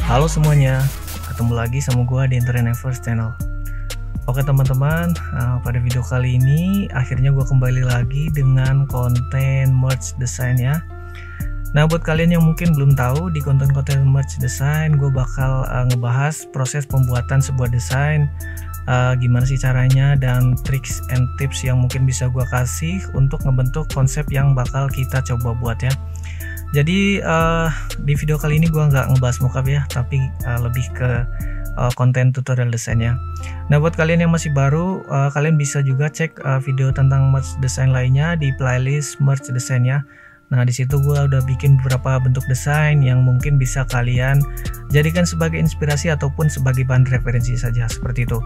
Halo semuanya, ketemu lagi sama gua di Internetverse Channel. Oke teman-teman, pada video kali ini akhirnya gua kembali lagi dengan konten merch design ya. Nah buat kalian yang mungkin belum tahu, di konten-konten merch design gue bakal ngebahas proses pembuatan sebuah desain, gimana sih caranya, dan tricks and tips yang mungkin bisa gue kasih untuk ngebentuk konsep yang bakal kita coba buat ya. Jadi di video kali ini gue nggak ngebahas mockup ya, tapi lebih ke konten tutorial desain ya. Nah buat kalian yang masih baru, kalian bisa juga cek video tentang merch desain lainnya di playlist merch desain ya. Nah disitu gue udah bikin beberapa bentuk desain yang mungkin bisa kalian jadikan sebagai inspirasi ataupun sebagai bahan referensi saja, seperti itu.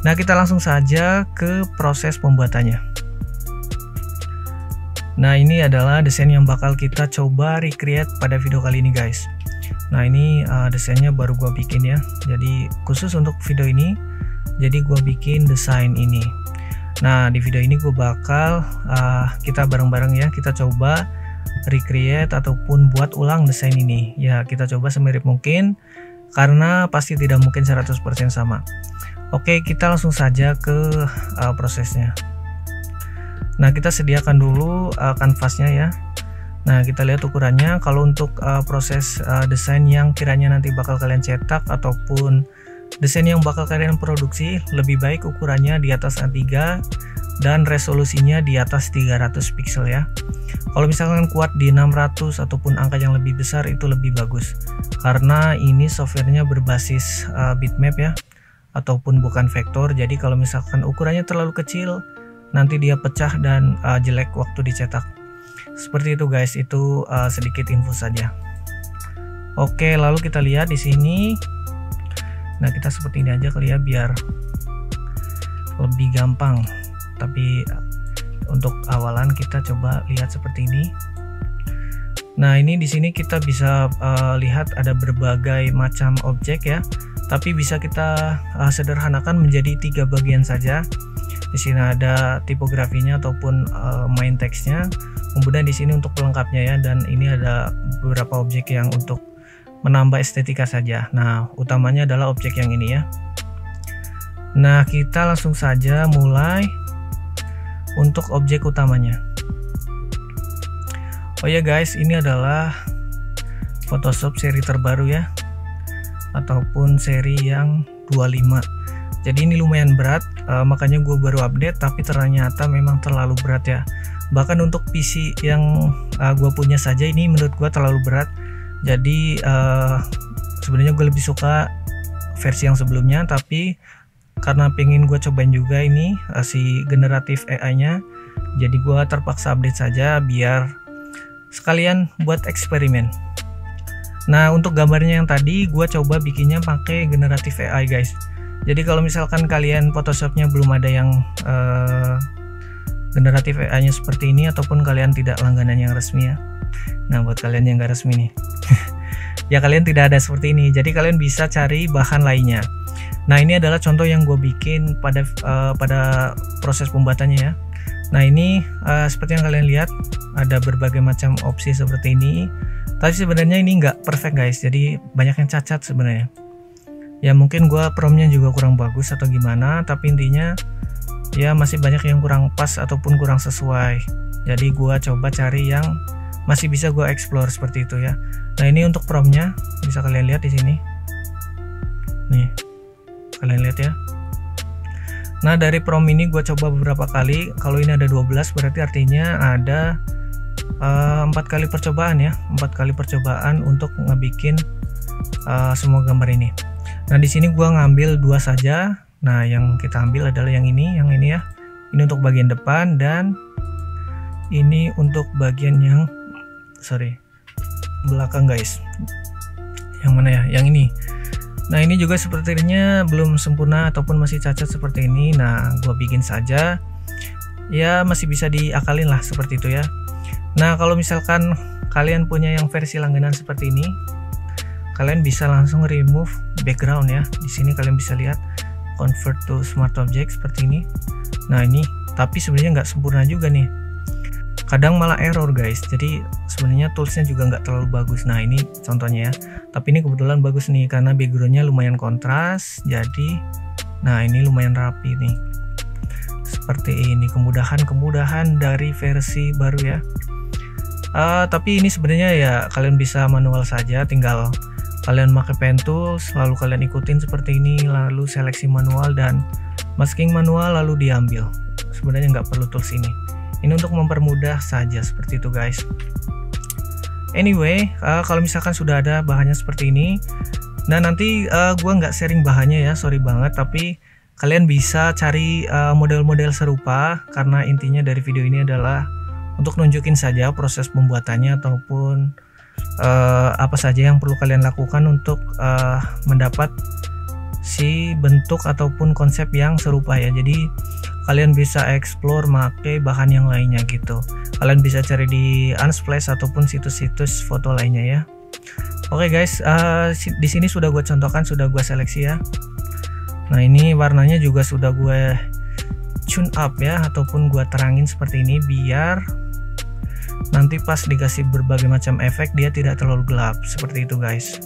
Nah kita langsung saja ke proses pembuatannya. Nah ini adalah desain yang bakal kita coba recreate pada video kali ini guys. Nah ini desainnya baru gua bikin ya, jadi khusus untuk video ini jadi gua bikin desain ini. Nah di video ini gua bakal kita bareng-bareng ya, kita coba recreate ataupun buat ulang desain ini ya. Kita coba semirip mungkin karena pasti tidak mungkin 100% sama. Oke, kita langsung saja ke prosesnya. Nah kita sediakan dulu kanvasnya ya. Nah kita lihat ukurannya. Kalau untuk proses desain yang kiranya nanti bakal kalian cetak ataupun desain yang bakal kalian produksi, lebih baik ukurannya di atas A3 dan resolusinya di atas 300 pixel ya. Kalau misalkan kuat di 600 ataupun angka yang lebih besar itu lebih bagus, karena ini softwarenya berbasis bitmap ya, ataupun bukan vektor. Jadi kalau misalkan ukurannya terlalu kecil, nanti dia pecah dan jelek waktu dicetak. Seperti itu guys, itu sedikit info saja. Oke, lalu kita lihat di sini. Nah, kita seperti ini aja kali ya biar lebih gampang. Tapi untuk awalan kita coba lihat seperti ini. Nah, ini di sini kita bisa lihat ada berbagai macam objek ya. Tapi bisa kita sederhanakan menjadi 3 bagian saja. Di sini ada tipografinya ataupun main teksnya, kemudian di sini untuk pelengkapnya ya, dan ini ada beberapa objek yang untuk menambah estetika saja. Nah utamanya adalah objek yang ini ya. Nah kita langsung saja mulai untuk objek utamanya. Oh ya guys, ini adalah Photoshop seri terbaru ya, ataupun seri yang 25. Jadi ini lumayan berat, makanya gue baru update, tapi ternyata memang terlalu berat ya. Bahkan untuk PC yang gue punya saja ini menurut gue terlalu berat. Jadi sebenarnya gue lebih suka versi yang sebelumnya, tapi karena pengen gue cobain juga ini si generatif AI nya, jadi gue terpaksa update saja biar sekalian buat eksperimen. Nah untuk gambarnya yang tadi gue coba bikinnya pakai generatif AI guys. Jadi kalau misalkan kalian Photoshopnya belum ada yang generatif AI-nya seperti ini, ataupun kalian tidak langganan yang resmi ya. Nah buat kalian yang gak resmi nih ya kalian tidak ada seperti ini, jadi kalian bisa cari bahan lainnya. Nah ini adalah contoh yang gue bikin pada proses pembuatannya ya. Nah ini seperti yang kalian lihat ada berbagai macam opsi seperti ini, tapi sebenarnya ini nggak perfect guys, jadi banyak yang cacat sebenarnya. Ya mungkin gua promnya juga kurang bagus atau gimana, tapi intinya ya masih banyak yang kurang pas ataupun kurang sesuai. Jadi gua coba cari yang masih bisa gua explore seperti itu ya. Nah ini untuk promnya bisa kalian lihat di sini. Nih kalian lihat ya. Nah dari prom ini gua coba beberapa kali. Kalau ini ada 12 berarti artinya ada 4 kali percobaan ya, 4 kali percobaan untuk ngebikin semua gambar ini. Nah di sini gua ngambil 2 saja. Nah yang kita ambil adalah yang ini ya. Ini untuk bagian depan dan ini untuk bagian yang belakang guys. Yang mana ya? Yang ini. Nah ini juga sepertinya belum sempurna ataupun masih cacat seperti ini. Nah gua bikin saja. Ya masih bisa diakalin lah seperti itu ya. Nah kalau misalkan kalian punya yang versi langganan seperti ini, kalian bisa langsung remove background ya. Di sini kalian bisa lihat convert to smart object seperti ini. Nah ini tapi sebenarnya nggak sempurna juga nih, kadang malah error guys. Jadi sebenarnya toolsnya juga nggak terlalu bagus. Nah ini contohnya ya, tapi ini kebetulan bagus nih karena backgroundnya lumayan kontras. Jadi nah ini lumayan rapi nih, seperti ini. Kemudahan dari versi baru ya. Tapi ini sebenarnya ya kalian bisa manual saja, tinggal kalian pakai pen tools lalu kalian ikutin seperti ini, lalu seleksi manual dan masking manual lalu diambil. Sebenarnya nggak perlu tools ini untuk mempermudah saja, seperti itu guys. Anyway, kalau misalkan sudah ada bahannya seperti ini, nah nanti gua nggak sharing bahannya ya, sorry banget, tapi kalian bisa cari model-model serupa, karena intinya dari video ini adalah untuk nunjukin saja proses pembuatannya ataupun apa saja yang perlu kalian lakukan untuk mendapat si bentuk ataupun konsep yang serupa ya. Jadi kalian bisa explore pakai bahan yang lainnya gitu. Kalian bisa cari di Unsplash ataupun situs-situs foto lainnya ya. Oke guys, di sini sudah gue contohkan, sudah gue seleksi ya. Nah ini warnanya juga sudah gue tune up ya, ataupun gue terangin seperti ini biar nanti pas dikasih berbagai macam efek dia tidak terlalu gelap, seperti itu guys.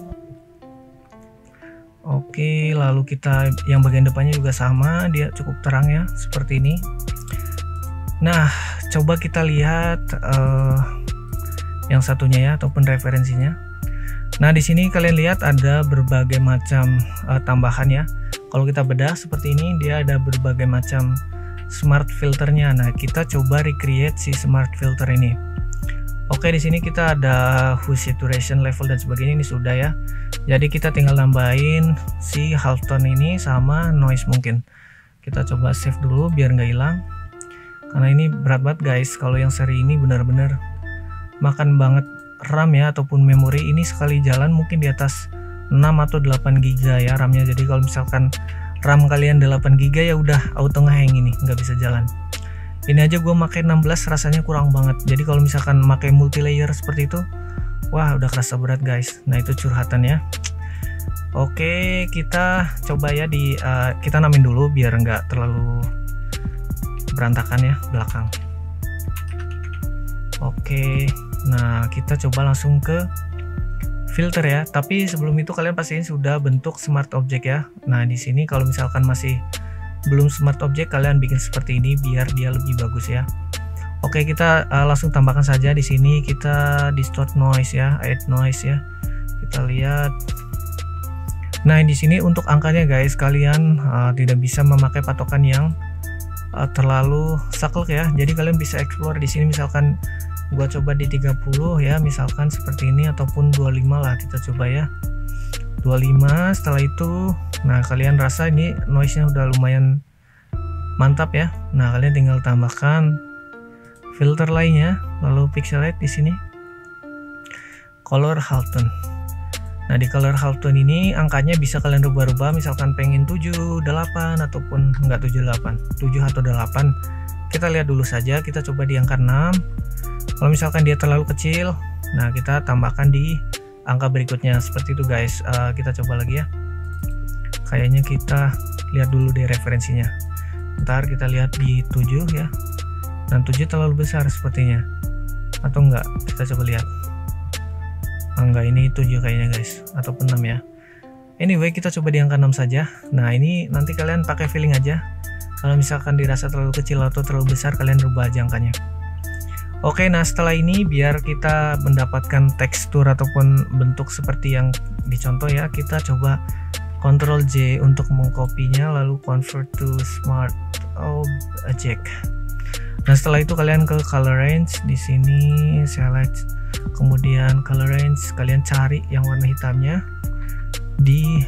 Oke, lalu kita yang bagian depannya juga sama, dia cukup terang ya, seperti ini. Nah coba kita lihat yang satunya ya, ataupun referensinya. Nah di sini kalian lihat ada berbagai macam tambahan ya. Kalau kita bedah seperti ini, dia ada berbagai macam smart filternya. Nah kita coba recreate si smart filter ini. Oke, di sini kita ada hue, saturation, level dan sebagainya, ini sudah ya. Jadi kita tinggal nambahin si halftone ini sama noise mungkin. Kita coba save dulu biar nggak hilang. Karena ini berat banget guys. Kalau yang seri ini benar-benar makan banget RAM ya, ataupun memori. Ini sekali jalan mungkin di atas 6 atau 8 GB ya RAM-nya. Jadi kalau misalkan RAM kalian 8 GB ya udah auto ngehang, ini nggak bisa jalan. Ini aja gue pakai 16 rasanya kurang banget. Jadi kalau misalkan pakai multi layer seperti itu, wah udah kerasa berat guys. Nah itu curhatan ya. Oke, kita coba ya kita namain dulu biar nggak terlalu berantakan ya belakang. Oke, nah kita coba langsung ke filter ya. Tapi sebelum itu kalian pastiin sudah bentuk smart object ya. Nah di sini kalau misalkan masih belum smart object, kalian bikin seperti ini biar dia lebih bagus ya. Oke, kita langsung tambahkan saja di sini. Kita distort noise ya, add noise ya. Kita lihat. Nah di sini untuk angkanya guys, kalian tidak bisa memakai patokan yang terlalu saklek ya. Jadi kalian bisa explore di sini. Misalkan gua coba di 30 ya, misalkan seperti ini, ataupun 25 lah kita coba ya. 25. Setelah itu, nah kalian rasa ini noise-nya udah lumayan mantap ya. Nah kalian tinggal tambahkan filter lainnya, lalu pixelate di sini, color halftone. Nah di color halftone ini angkanya bisa kalian rubah-rubah, misalkan pengen 7, 8 ataupun enggak 7 atau 8. Kita lihat dulu saja, kita coba di angka 6. Kalau misalkan dia terlalu kecil, nah kita tambahkan di angka berikutnya, seperti itu guys. Kita coba lagi ya. Kayaknya kita lihat dulu deh referensinya. Ntar kita lihat di 7 ya. Dan 7 terlalu besar sepertinya. Atau enggak? Kita coba lihat. Enggak, ini 7 kayaknya guys. Ataupun 6 ya. Anyway, kita coba di angka 6 saja. Nah ini nanti kalian pakai feeling aja. Kalau misalkan dirasa terlalu kecil atau terlalu besar, kalian rubah aja angkanya. Oke, nah setelah ini biar kita mendapatkan tekstur ataupun bentuk seperti yang dicontoh ya, kita coba Ctrl J untuk mengkopinya, lalu convert to smart object. Nah setelah itu kalian ke color range, di sini select, kemudian color range, kalian cari yang warna hitamnya di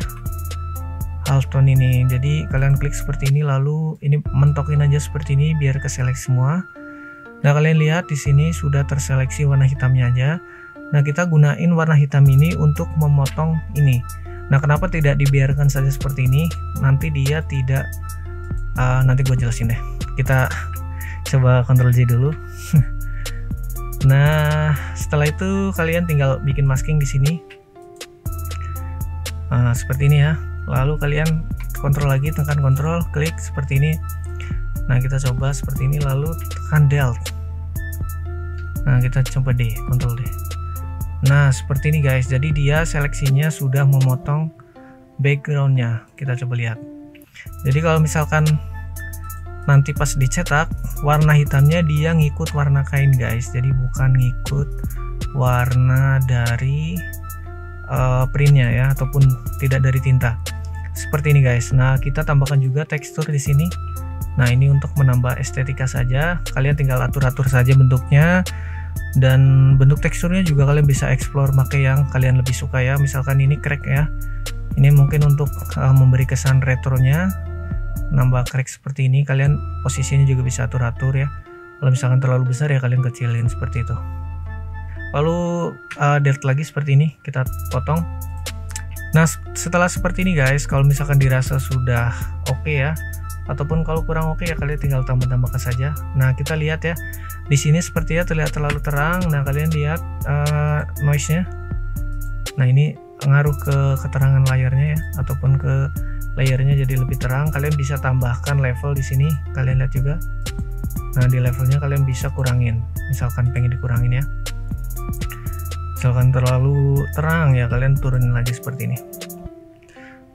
halftone ini. Jadi kalian klik seperti ini, lalu ini mentokin aja seperti ini biar keseleksi semua. Nah kalian lihat di sini sudah terseleksi warna hitamnya aja. Nah kita gunain warna hitam ini untuk memotong ini. Nah kenapa tidak dibiarkan saja seperti ini? Nanti dia tidak nanti gue jelasin deh. Kita coba Ctrl J dulu. Nah setelah itu kalian tinggal bikin masking di sini. Seperti ini ya. Lalu kalian kontrol lagi, tekan kontrol, klik seperti ini. Nah kita coba seperti ini, lalu tekan Delete. Nah, kita coba D, Ctrl D. Nah, seperti ini guys. Jadi dia seleksinya sudah memotong backgroundnya. Kita coba lihat. Jadi kalau misalkan nanti pas dicetak, warna hitamnya dia ngikut warna kain guys. Jadi bukan ngikut warna dari printnya ya, ataupun tidak dari tinta. Seperti ini guys. Nah, kita tambahkan juga tekstur di sini. Nah, ini untuk menambah estetika saja. Kalian tinggal atur-atur saja bentuknya. Dan bentuk teksturnya juga kalian bisa explore pakai yang kalian lebih suka ya. Misalkan ini crack ya, ini mungkin untuk memberi kesan retronya, nambah crack seperti ini. Kalian posisinya juga bisa atur-atur ya. Kalau misalkan terlalu besar ya kalian kecilin seperti itu. Lalu delete lagi seperti ini, kita potong. Nah, setelah seperti ini guys, kalau misalkan dirasa sudah oke ya, ataupun kalau kurang oke ya kalian tinggal tambah-tambahkan saja. Nah, kita lihat ya, di sini sepertinya terlihat terlalu terang. Nah, kalian lihat noise-nya. Nah, ini ngaruh ke keterangan layarnya ya, ataupun ke layarnya jadi lebih terang. Kalian bisa tambahkan level di sini, kalian lihat juga. Nah, di levelnya kalian bisa kurangin, misalkan pengen dikurangin ya. Misalkan terlalu terang ya kalian turunin lagi seperti ini.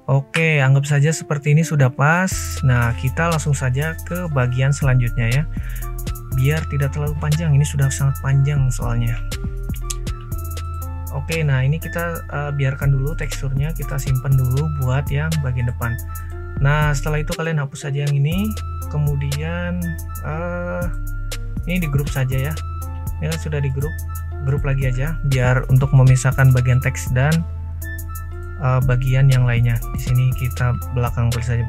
Oke, anggap saja seperti ini sudah pas. Nah, kita langsung saja ke bagian selanjutnya ya, biar tidak terlalu panjang. Ini sudah sangat panjang soalnya. Oke, nah ini kita biarkan dulu teksturnya, kita simpan dulu buat yang bagian depan. Nah, setelah itu kalian hapus saja yang ini. Kemudian ini di grup saja ya. Ini kan sudah di grup lagi aja, biar untuk memisahkan bagian teks dan bagian yang lainnya. Di sini kita belakang, tulis saja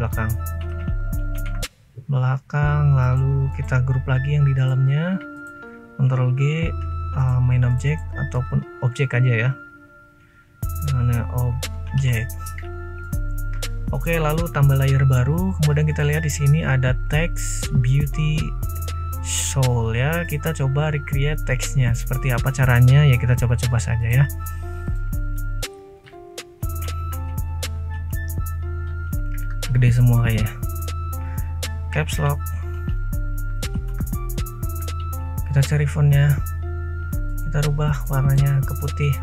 belakang, lalu kita grup lagi yang di dalamnya. Ctrl G, main object ataupun objek aja ya. Nah, objek. Oke, lalu tambah layer baru. Kemudian kita lihat di sini ada text beauty soul ya. Kita coba recreate teksnya seperti apa caranya ya, kita coba-coba saja ya. Gede semua kayak caps lock. Kita cari fontnya, kita rubah warnanya ke putih.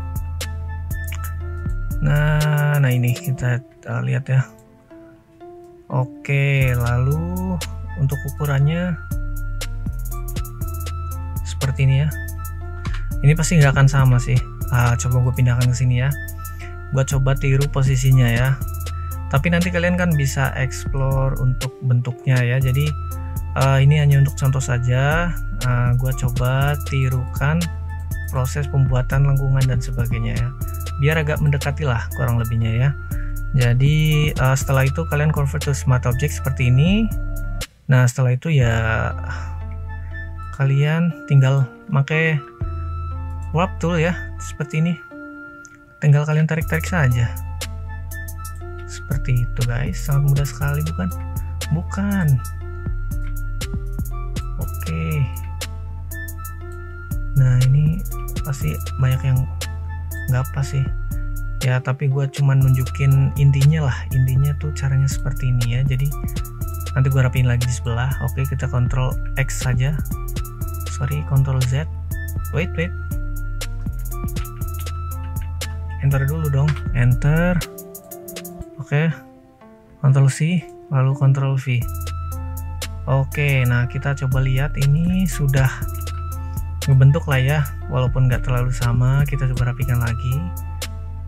Nah ini kita lihat ya. Oke, lalu untuk ukurannya seperti ini ya. Ini pasti nggak akan sama sih. Coba gue pindahkan ke sini ya. Gue coba tiru posisinya ya. Tapi nanti kalian kan bisa explore untuk bentuknya ya. Jadi ini hanya untuk contoh saja. Gue coba tirukan proses pembuatan lengkungan dan sebagainya ya, biar agak mendekati lah kurang lebihnya ya. Jadi setelah itu kalian convert to smart object seperti ini. Nah, setelah itu ya kalian tinggal pakai warp tool ya, seperti ini. Tinggal kalian tarik-tarik saja. Seperti itu guys, sangat mudah sekali bukan? Bukan. Oke. Nah, ini pasti banyak yang nggak pas sih. Ya, tapi gue cuman nunjukin intinya lah. Intinya tuh caranya seperti ini ya. Jadi nanti gue rapiin lagi di sebelah. Oke, kita Ctrl X saja. Sorry, Ctrl Z. Wait. Enter dulu dong. Enter. Oke. Ctrl C, lalu Ctrl V. Oke, nah kita coba lihat ini sudah ngebentuk lah ya. Walaupun nggak terlalu sama, kita coba rapikan lagi.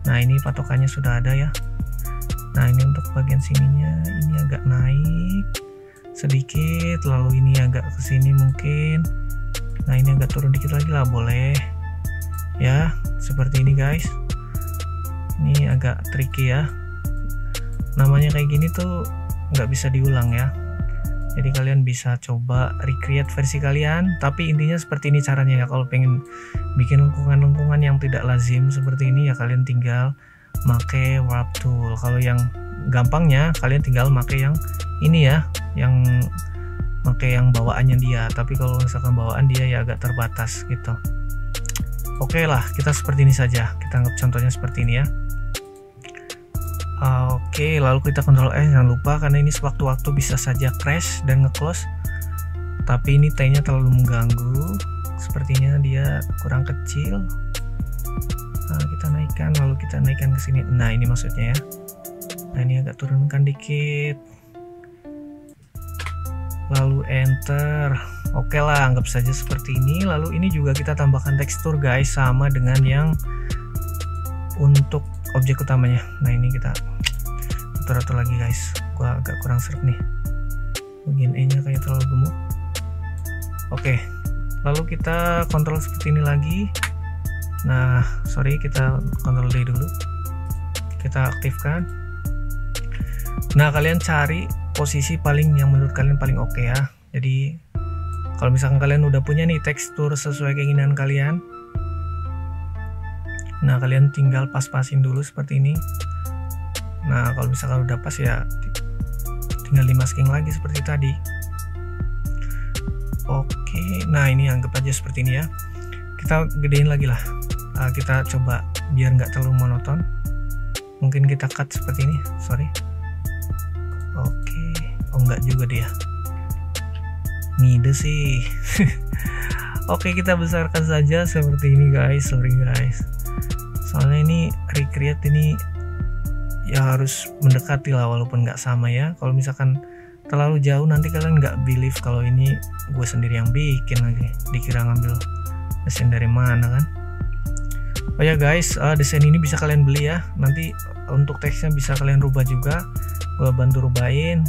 Nah, ini patokannya sudah ada ya. Nah, ini untuk bagian sininya, ini agak naik sedikit, lalu ini agak ke sini mungkin. Nah, ini agak turun dikit lagi lah, boleh. Ya, seperti ini guys. Ini agak tricky ya. Namanya kayak gini tuh nggak bisa diulang ya. Jadi kalian bisa coba recreate versi kalian, tapi intinya seperti ini caranya ya. Kalau pengen bikin lengkungan-lengkungan yang tidak lazim seperti ini ya, kalian tinggal pakai warp tool. Kalau yang gampangnya kalian tinggal pakai yang ini ya, yang pakai yang bawaannya dia. Tapi kalau misalkan bawaan dia ya agak terbatas gitu. Oke lah, kita seperti ini saja. Kita anggap contohnya seperti ini ya. Oke, lalu kita Ctrl S, jangan lupa karena ini sewaktu-waktu bisa saja crash dan nge-close. Tapi ini T-nya terlalu mengganggu. sepertinya dia kurang kecil. Nah, kita naikkan, lalu kita naikkan ke sini. Nah, ini maksudnya ya. Nah, ini agak turunkan dikit. Lalu enter. Oke lah, anggap saja seperti ini. Lalu ini juga kita tambahkan tekstur guys, sama dengan yang untuk objek utamanya. Nah, ini kita atur-atur lagi guys. Gua agak kurang serap nih. Bagian E nya kayak terlalu gemuk. Oke, lalu kita kontrol seperti ini lagi. Nah, sorry, kita kontrol D dulu. Kita aktifkan. Nah, kalian cari posisi paling yang menurut kalian paling oke ya. Jadi kalau misalkan kalian udah punya nih tekstur sesuai keinginan kalian, nah kalian tinggal pas-pasin dulu seperti ini. Nah, kalau misalkan udah pas ya tinggal dimasking lagi seperti tadi. Oke, nah ini anggap aja seperti ini ya. Kita gedein lagi lah. Kita coba biar nggak terlalu monoton. Mungkin kita cut seperti ini, sorry. Oke, oh nggak juga dia. Ngide sih. Oke, kita besarkan saja seperti ini guys. Sorry guys. Soalnya ini recreate ini ya harus mendekati lah, walaupun nggak sama ya. Kalau misalkan terlalu jauh nanti kalian nggak believe kalau ini gue sendiri yang bikin lagi. Dikira ngambil desain dari mana kan. Oh ya guys, desain ini bisa kalian beli ya. Nanti untuk teksnya bisa kalian rubah juga. Gue bantu rubahin.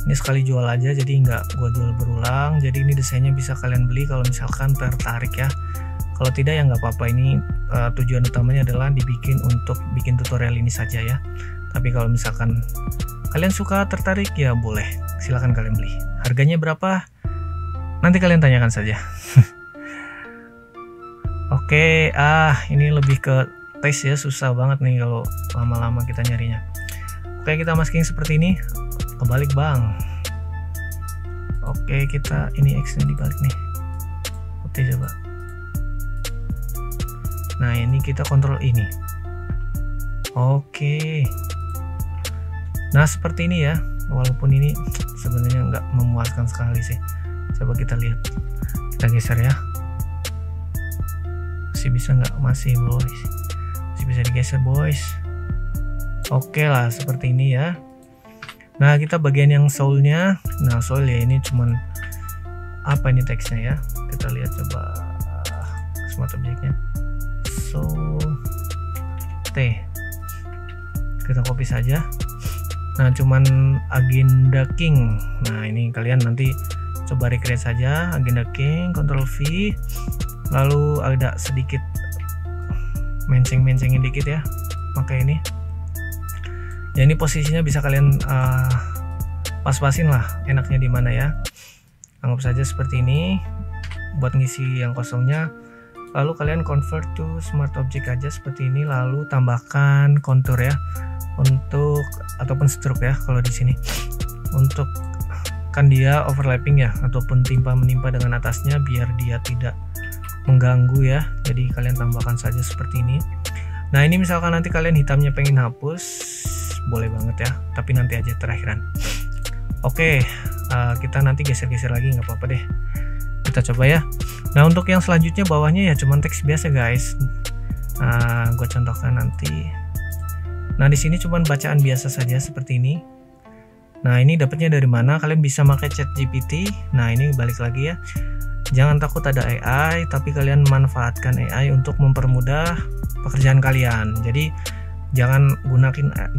Ini sekali jual aja, jadi nggak gue jual berulang. Jadi ini desainnya bisa kalian beli kalau misalkan tertarik ya. Kalau tidak ya nggak apa-apa. Ini tujuan utamanya adalah dibikin untuk bikin tutorial ini saja ya. Tapi kalau misalkan kalian suka, tertarik ya boleh, silahkan kalian beli. Harganya berapa? Nanti kalian tanyakan saja. Oke, ini lebih ke tes ya, susah banget nih kalau lama-lama kita nyarinya. Oke, kita masking seperti ini. Kebalik bang. Oke, kita ini X nya dibalik nih. Oke, coba. Nah, ini kita kontrol ini. Oke. Nah, seperti ini ya. Walaupun ini sebenarnya nggak memuaskan sekali sih. Coba kita lihat. Kita geser ya. Masih bisa nggak? Masih boys. Masih bisa digeser boys. Oke lah, seperti ini ya. Nah, kita bagian yang soulnya. Nah, soul ya ini cuman apa ini teksnya ya. Kita lihat coba smart objeknya. Soul T. Kita copy saja. Nah, cuman agenda king. Nah, ini kalian nanti coba recreate saja agenda king, Ctrl V. Lalu ada sedikit menceng-mencengin dikit ya. Pakai ini. Ya, ini posisinya bisa kalian pas-pasin lah enaknya di mana ya. Anggap saja seperti ini buat ngisi yang kosongnya. Lalu kalian convert to smart object aja seperti ini, lalu tambahkan kontur ya. Untuk ataupun stroke ya kalau di sini. Untuk kan dia overlapping ya, ataupun timpa menimpa dengan atasnya biar dia tidak mengganggu ya. Jadi kalian tambahkan saja seperti ini. Nah, ini misalkan nanti kalian hitamnya pengen hapus, boleh banget ya, tapi nanti aja terakhiran. Oke, kita nanti geser-geser lagi, nggak apa-apa deh. Kita coba ya. Nah, untuk yang selanjutnya bawahnya ya cuman teks biasa guys. Gue contohkan nanti. Nah, di sini cuman bacaan biasa saja seperti ini. Nah, ini dapatnya dari mana? Kalian bisa pakai ChatGPT. Nah, ini balik lagi ya. Jangan takut ada AI, tapi kalian manfaatkan AI untuk mempermudah pekerjaan kalian. Jadi jangan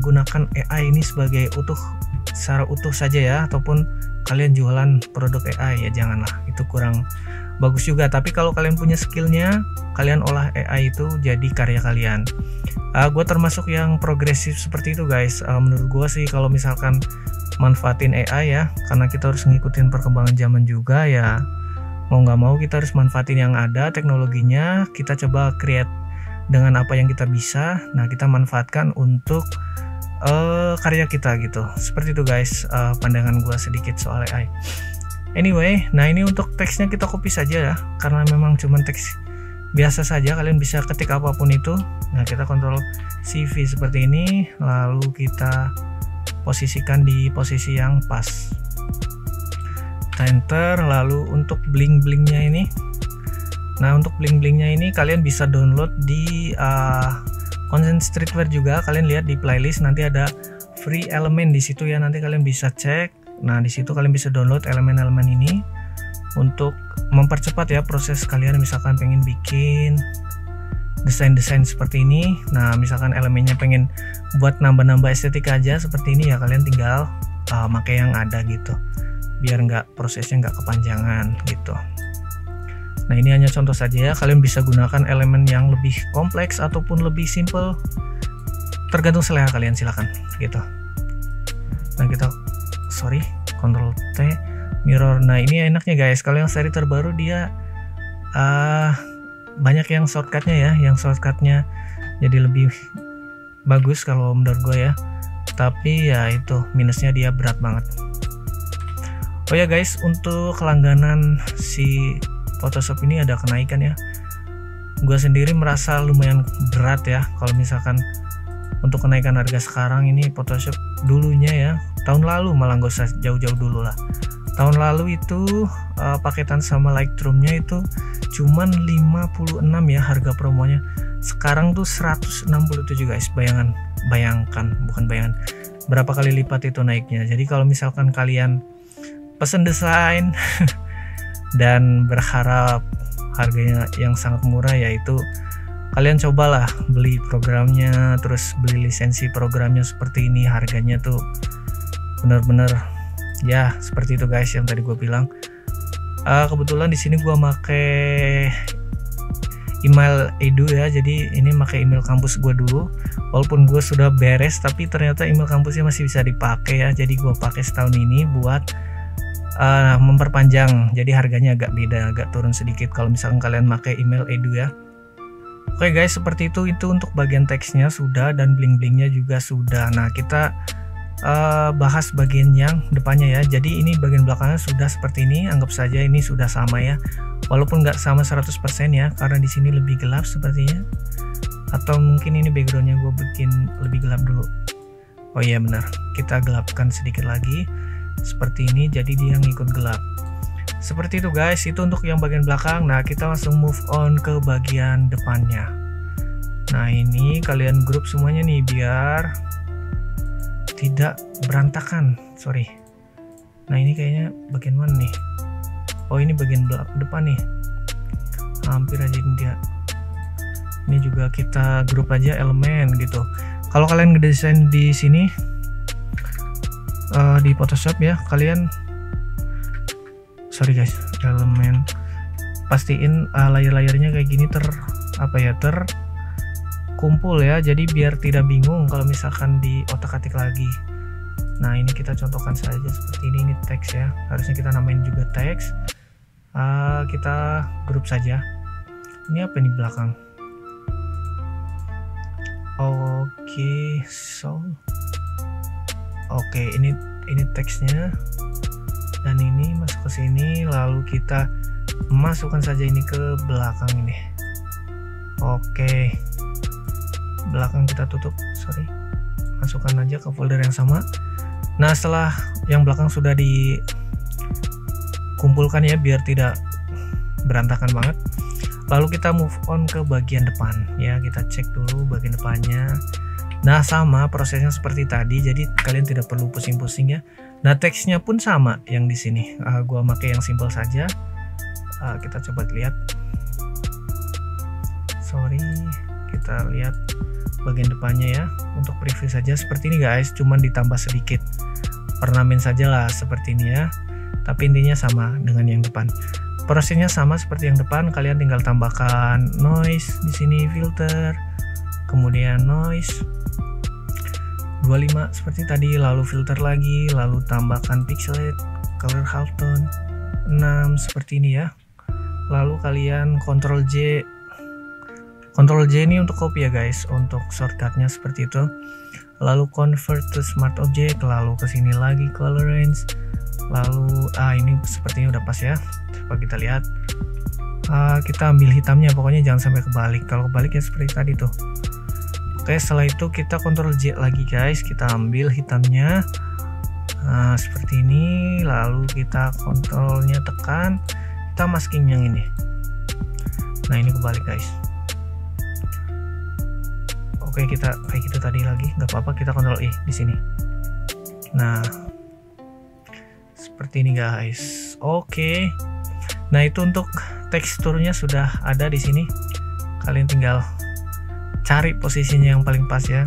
gunakan AI ini sebagai secara utuh saja ya, ataupun kalian jualan produk AI ya, janganlah, itu kurang bagus juga. Tapi kalau kalian punya skillnya, kalian olah AI itu jadi karya kalian. Gue termasuk yang progresif seperti itu guys. Menurut gue sih kalau misalkan manfaatin AI ya, karena kita harus ngikutin perkembangan zaman juga ya, mau nggak mau kita harus manfaatin yang ada teknologinya. Kita coba create dengan apa yang kita bisa. Nah, kita manfaatkan untuk karya kita gitu. Seperti itu guys, pandangan gue sedikit soal AI. Anyway, nah ini untuk teksnya kita copy saja ya, karena memang cuman teks biasa saja. Kalian bisa ketik apapun itu. Nah, kita kontrol CV seperti ini, lalu kita posisikan di posisi yang pas. Kita enter. Lalu untuk bling-blingnya ini Nah, untuk bling-blingnya ini kalian bisa download di Content Streetwear juga. Kalian lihat di playlist nanti ada free elemen di situ ya, nanti kalian bisa cek. Nah, di situ kalian bisa download elemen-elemen ini untuk mempercepat ya proses kalian misalkan pengen bikin desain-desain seperti ini. Nah, misalkan elemennya pengen buat nambah-nambah estetika aja seperti ini ya, kalian tinggal pakai yang ada gitu, biar prosesnya nggak kepanjangan gitu. Nah, ini hanya contoh saja ya, kalian bisa gunakan elemen yang lebih kompleks ataupun lebih simple, tergantung selera kalian, silakan gitu. Nah, kita Ctrl T mirror. Nah, ini enaknya guys, kalau yang seri terbaru dia banyak yang shortcutnya ya, jadi lebih bagus kalau menurut gue ya, tapi ya itu minusnya dia berat banget. Oh ya guys, untuk langganan si Photoshop ini ada kenaikan ya. Gue sendiri merasa lumayan berat ya kalau misalkan untuk kenaikan harga sekarang ini. Photoshop dulunya ya, tahun lalu malah gak usah jauh-jauh dulu lah. Tahun lalu itu paketan sama Lightroom-nya itu cuman 56 ya harga promonya. Sekarang tuh 167 guys. Bayangkan berapa kali lipat itu naiknya. Jadi kalau misalkan kalian pesen desain dan berharap harganya yang sangat murah, yaitu kalian cobalah beli programnya, terus beli lisensi programnya seperti ini. Harganya tuh bener-bener ya seperti itu guys yang tadi gue bilang. Kebetulan di sini gue make email Edu ya, jadi ini pakai email kampus gue dulu. Walaupun gue sudah beres, tapi ternyata email kampusnya masih bisa dipakai ya, jadi gue pakai setahun ini buat memperpanjang. Jadi harganya agak beda, agak turun sedikit kalau misalkan kalian pakai email Edu ya. Oke guys, seperti itu untuk bagian teksnya sudah, dan bling-blingnya juga sudah. Nah, kita bahas bagian yang depannya ya. Jadi ini bagian belakangnya sudah seperti ini, anggap saja ini sudah sama ya, walaupun nggak sama 100% ya, karena di sini lebih gelap sepertinya, atau mungkin ini backgroundnya gue bikin lebih gelap dulu. Oh iya benar, kita gelapkan sedikit lagi seperti ini, jadi dia ngikut gelap seperti itu guys. Itu untuk yang bagian belakang. Nah, kita langsung move on ke bagian depannya. Nah, ini kalian grup semuanya nih biar tidak berantakan. Nah, ini kayaknya bagian mana nih? Oh, ini bagian depan nih, hampir aja ini dia. Ini juga kita grup aja elemen gitu. Kalau kalian ngedesain di sini di Photoshop ya, kalian guys, elemen pastiin layer-layernya kayak gini terkumpul ya, jadi biar tidak bingung kalau misalkan di otak-atik lagi. Nah, ini kita contohkan saja seperti ini teks ya, harusnya kita namain juga teks. Kita grup saja. Ini apa nih belakang? Oke, ini teksnya, dan ini masuk ke sini, lalu kita masukkan saja ini ke belakang ini. Oke, belakang kita tutup, masukkan aja ke folder yang sama. Nah, setelah yang belakang sudah dikumpulkan ya, biar tidak berantakan banget, lalu kita move on ke bagian depan ya. Kita cek dulu bagian depannya. Nah, sama prosesnya seperti tadi, jadi kalian tidak perlu pusing-pusing ya. Nah, teksnya pun sama yang di sini. Gua pakai yang simple saja. Kita coba lihat. Kita lihat bagian depannya ya. Untuk preview saja seperti ini guys, cuman ditambah sedikit ornamen saja lah seperti ini ya. Tapi intinya sama dengan yang depan. Prosesnya sama seperti yang depan. Kalian tinggal tambahkan noise di sini, filter, kemudian noise 25 seperti tadi, lalu filter lagi, lalu tambahkan pixelate, color halftone 6 seperti ini ya. Lalu kalian Ctrl J ini untuk copy ya guys, untuk shortcutnya seperti itu. Lalu convert to smart object, lalu kesini lagi color range, lalu ini sepertinya udah pas ya. Coba kita lihat. Kita ambil hitamnya, pokoknya jangan sampai kebalik. Kalau kebalik ya seperti tadi tuh. Oke, setelah itu kita Ctrl J lagi guys, kita ambil hitamnya seperti ini, lalu kita kontrolnya tekan, kita masking yang ini. Nah ini kebalik guys. Oke, kita kayak gitu tadi lagi, nggak apa-apa, kita Ctrl I di sini. Nah seperti ini guys. Oke, nah itu untuk teksturnya sudah ada di sini. Kalian tinggal cari posisinya yang paling pas ya.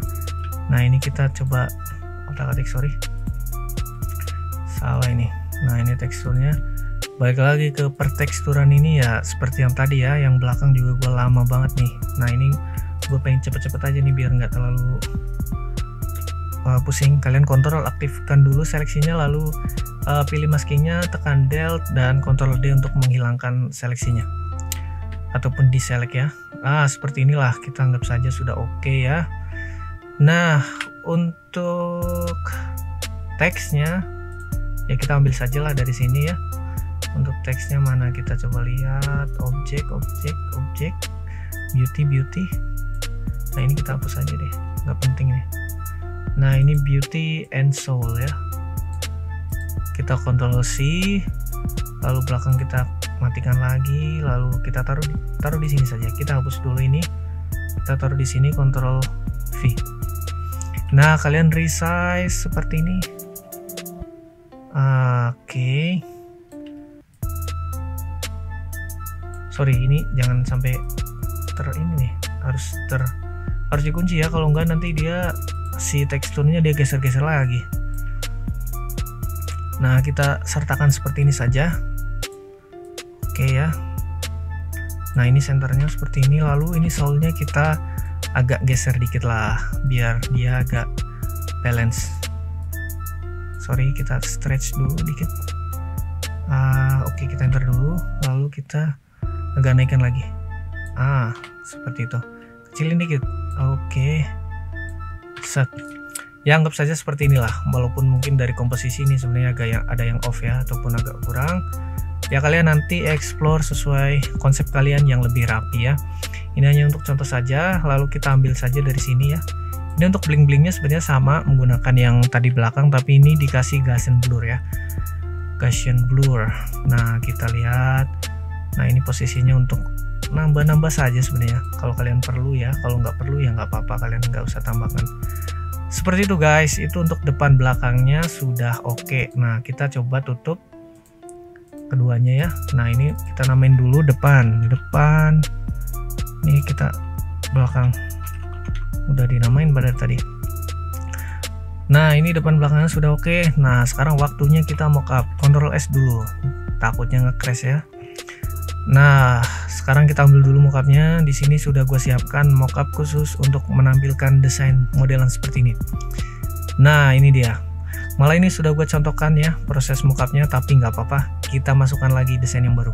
Nah ini kita coba otak-atik, sorry salah ini. Nah ini teksturnya, balik lagi ke perteksturan ini ya, seperti yang tadi ya, yang belakang juga gue lama banget nih. Nah ini gue pengen cepet-cepet aja nih biar nggak terlalu pusing. Kalian kontrol aktifkan dulu seleksinya, lalu pilih maskingnya, tekan Del dan Ctrl D untuk menghilangkan seleksinya ataupun deselect ya. Seperti inilah, kita anggap saja sudah oke ya. Nah untuk teksnya ya kita ambil sajalah dari sini ya. Untuk teksnya mana, kita coba lihat, objek, beauty. Nah ini kita hapus aja deh, nggak penting nih. Nah ini beauty and soul ya, kita Ctrl C, lalu belakang kita matikan lagi, lalu kita taruh di sini saja. Kita hapus dulu ini, kita taruh di sini, Ctrl V. Nah kalian resize seperti ini. Oke. Sorry, ini jangan sampai ini nih, harus dikunci ya, kalau enggak nanti dia si teksturnya dia geser-geser lagi. Nah kita sertakan seperti ini saja. Oke ya. Nah ini senternya seperti ini, lalu ini soulnya kita agak geser dikit lah biar dia agak balance. Sorry, kita stretch dulu dikit. Oke, kita enter dulu, lalu kita agak naikkan lagi. Seperti itu, kecilin dikit. Oke, set ya, anggap saja seperti inilah. Walaupun mungkin dari komposisi ini sebenarnya ada yang off ya, ataupun agak kurang ya, kalian nanti explore sesuai konsep kalian yang lebih rapi ya. Ini hanya untuk contoh saja, lalu kita ambil saja dari sini ya. Ini untuk bling-blingnya sebenarnya sama menggunakan yang tadi belakang, tapi ini dikasih Gaussian blur ya, Gaussian blur. Nah kita lihat, nah ini posisinya untuk nambah-nambah saja sebenarnya, kalau kalian perlu ya. Kalau nggak perlu ya nggak apa-apa, kalian nggak usah tambahkan. Seperti itu guys, itu untuk depan belakangnya sudah oke. Nah kita coba tutup keduanya ya. Nah ini kita namain dulu depan, ini kita belakang, udah dinamain pada tadi. Nah ini depan belakangnya sudah oke. Nah sekarang waktunya kita mockup. Ctrl S dulu, takutnya nge-crash ya. Nah sekarang kita ambil dulu mockupnya. Di sini sudah gue siapkan mockup khusus untuk menampilkan desain modelan seperti ini. Nah ini dia, malah ini sudah gue contohkan ya proses mockupnya, tapi nggak apa-apa, kita masukkan lagi desain yang baru.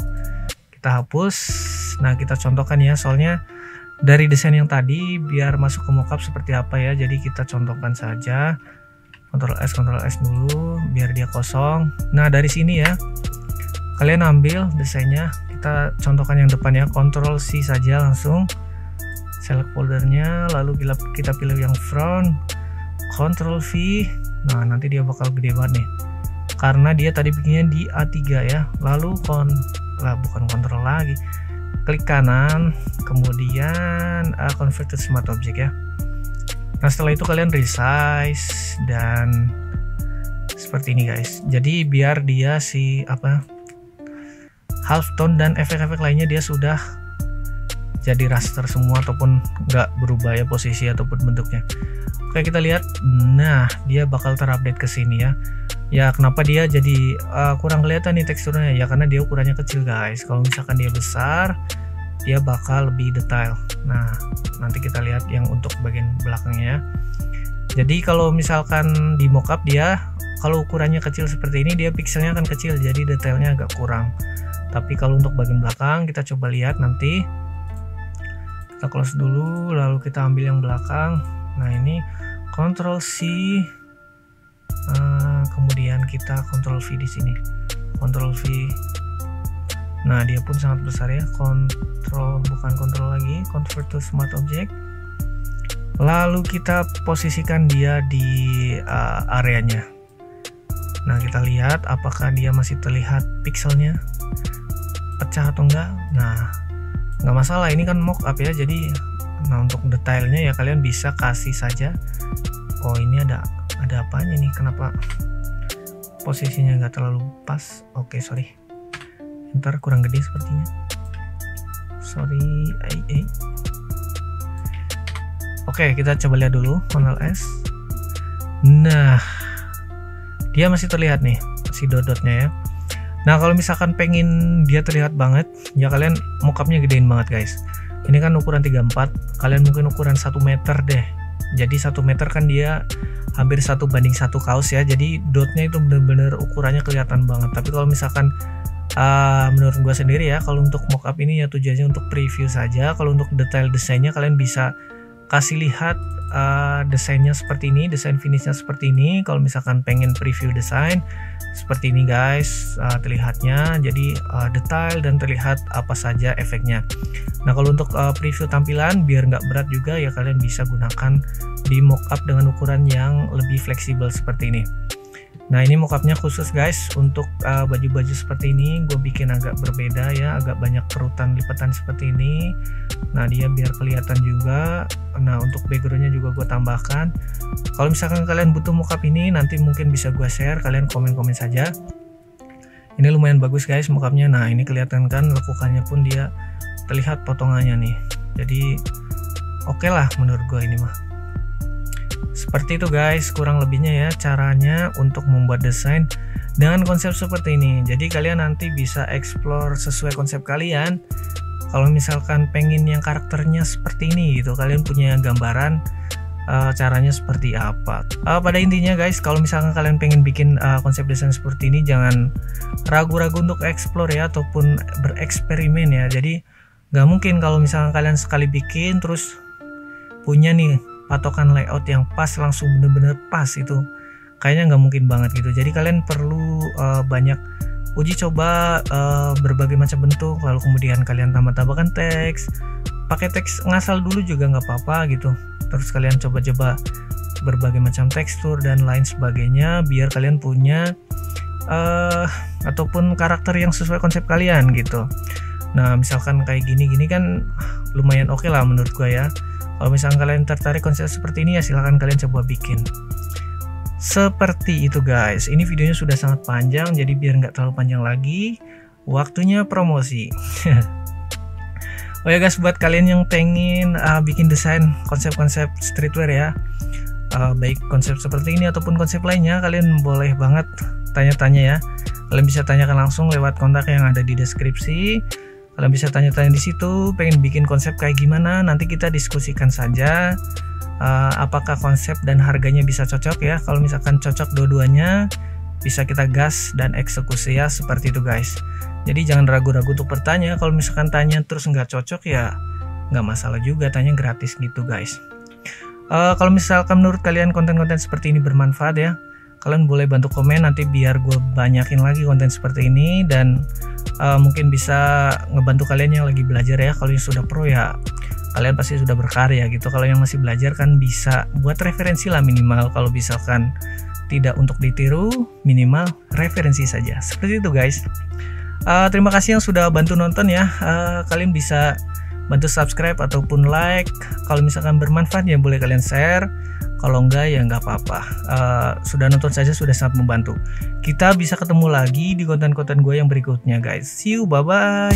Kita hapus. Nah kita contohkan ya, soalnya dari desain yang tadi biar masuk ke mockup seperti apa ya, jadi kita contohkan saja. Ctrl S dulu biar dia kosong. Nah dari sini ya, kalian ambil desainnya, kita contohkan yang depan ya, Ctrl C saja langsung, select foldernya, lalu kita pilih yang front, Ctrl V. Nah nanti dia bakal gede banget nih, karena dia tadi bikinnya di A3 ya. Lalu bukan kontrol lagi, klik kanan, kemudian convert to smart object ya. Nah setelah itu kalian resize dan seperti ini guys. Jadi biar dia half tone dan efek-efek lainnya dia sudah jadi raster semua, ataupun nggak berubah ya posisi ataupun bentuknya. Oke kita lihat. Nah dia bakal terupdate ke sini ya. Ya kenapa dia jadi kurang kelihatan nih teksturnya ya, karena dia ukurannya kecil guys. Kalau misalkan dia besar, dia bakal lebih detail. Nah nanti kita lihat yang untuk bagian belakangnya. Jadi kalau misalkan di mockup dia, kalau ukurannya kecil seperti ini, dia pixelnya akan kecil, jadi detailnya agak kurang. Tapi kalau untuk bagian belakang, kita coba lihat nanti. Kita close dulu, lalu kita ambil yang belakang. Nah ini Ctrl C, kemudian kita Ctrl V di sini, Ctrl V. Nah dia pun sangat besar ya, bukan kontrol lagi, convert to smart object. Lalu kita posisikan dia di areanya. Nah kita lihat apakah dia masih terlihat pixelnya pecah atau enggak. Nah nggak masalah, ini kan mockup ya. Jadi nah untuk detailnya ya kalian bisa kasih saja. Oh ini ada apanya nih, kenapa posisinya nggak terlalu pas? Oke, sorry, ntar kurang gede sepertinya, sorry. Oke, kita coba lihat dulu Ctrl S. Nah, dia masih terlihat nih si dot-dotnya ya. Nah, kalau misalkan pengen dia terlihat banget ya, kalian mockupnya gedein banget guys. Ini kan ukuran 34, kalian mungkin ukuran 1 meter deh. Jadi 1 meter kan dia hampir 1:1 kaos ya. Jadi dotnya itu bener-bener ukurannya kelihatan banget. Tapi kalau misalkan menurut gua sendiri ya, kalau untuk mockup ini ya tujuannya untuk preview saja. Kalau untuk detail desainnya kalian bisa kasih lihat desainnya seperti ini, desain finishnya seperti ini. Kalau misalkan pengen preview desain seperti ini guys, terlihatnya jadi detail dan terlihat apa saja efeknya. Nah, kalau untuk preview tampilan biar nggak berat juga ya, kalian bisa gunakan di mockup dengan ukuran yang lebih fleksibel seperti ini. Nah, ini mockupnya khusus guys untuk baju-baju seperti ini. Gue bikin agak berbeda ya, agak banyak perutan lipatan seperti ini. Nah, dia biar kelihatan juga. Nah, untuk backgroundnya juga gue tambahkan. Kalau misalkan kalian butuh mockup ini, nanti mungkin bisa gue share, kalian komen-komen saja. Ini lumayan bagus guys mockupnya. Nah, ini kelihatan kan lekukannya pun dia terlihat potongannya nih. Jadi oke lah menurut gue ini mah. Seperti itu guys kurang lebihnya ya caranya untuk membuat desain dengan konsep seperti ini. Jadi kalian nanti bisa explore sesuai konsep kalian. Kalau misalkan pengen yang karakternya seperti ini gitu, kalian punya gambaran caranya seperti apa. Pada intinya guys, kalau misalkan kalian pengen bikin konsep desain seperti ini, jangan ragu-ragu untuk explore ya, ataupun bereksperimen ya. Jadi nggak mungkin kalau misalkan kalian sekali bikin terus punya nih patokan layout yang pas, langsung bener-bener pas, itu kayaknya nggak mungkin banget gitu. Jadi kalian perlu banyak uji coba berbagai macam bentuk, lalu kemudian kalian tambah-tambahkan teks, pakai teks ngasal dulu juga nggak apa-apa gitu. Terus kalian coba-coba berbagai macam tekstur dan lain sebagainya biar kalian punya ataupun karakter yang sesuai konsep kalian gitu. Nah, misalkan kayak gini-gini kan lumayan oke lah menurut gua ya. Kalau misalkan kalian tertarik konsep seperti ini ya silahkan kalian coba bikin. Seperti itu guys. Ini videonya sudah sangat panjang, jadi biar nggak terlalu panjang lagi, waktunya promosi. Oh ya guys, buat kalian yang pengen bikin desain konsep-konsep streetwear ya, baik konsep seperti ini ataupun konsep lainnya, kalian boleh banget tanya-tanya ya. Kalian bisa tanyakan langsung lewat kontak yang ada di deskripsi. Kalian bisa tanya-tanya di situ, pengen bikin konsep kayak gimana, nanti kita diskusikan saja apakah konsep dan harganya bisa cocok ya. Kalau misalkan cocok dua-duanya, bisa kita gas dan eksekusi ya, seperti itu guys. Jadi jangan ragu-ragu untuk bertanya. Kalau misalkan tanya terus nggak cocok ya nggak masalah juga, tanya gratis gitu guys. Kalau misalkan menurut kalian konten-konten seperti ini bermanfaat ya, kalian boleh bantu komen nanti biar gue banyakin lagi konten seperti ini, dan mungkin bisa ngebantu kalian yang lagi belajar ya. Kalau yang sudah pro ya kalian pasti sudah berkarya gitu. Kalau yang masih belajar kan bisa buat referensi lah minimal. Kalau misalkan tidak untuk ditiru, minimal referensi saja. Seperti itu guys. Terima kasih yang sudah bantu nonton ya. Kalian bisa bantu subscribe ataupun like. Kalau misalkan bermanfaat ya boleh kalian share. Kalau enggak ya nggak apa-apa. Sudah nonton saja sudah sangat membantu. Kita bisa ketemu lagi di konten-konten gue yang berikutnya guys. See you, bye bye.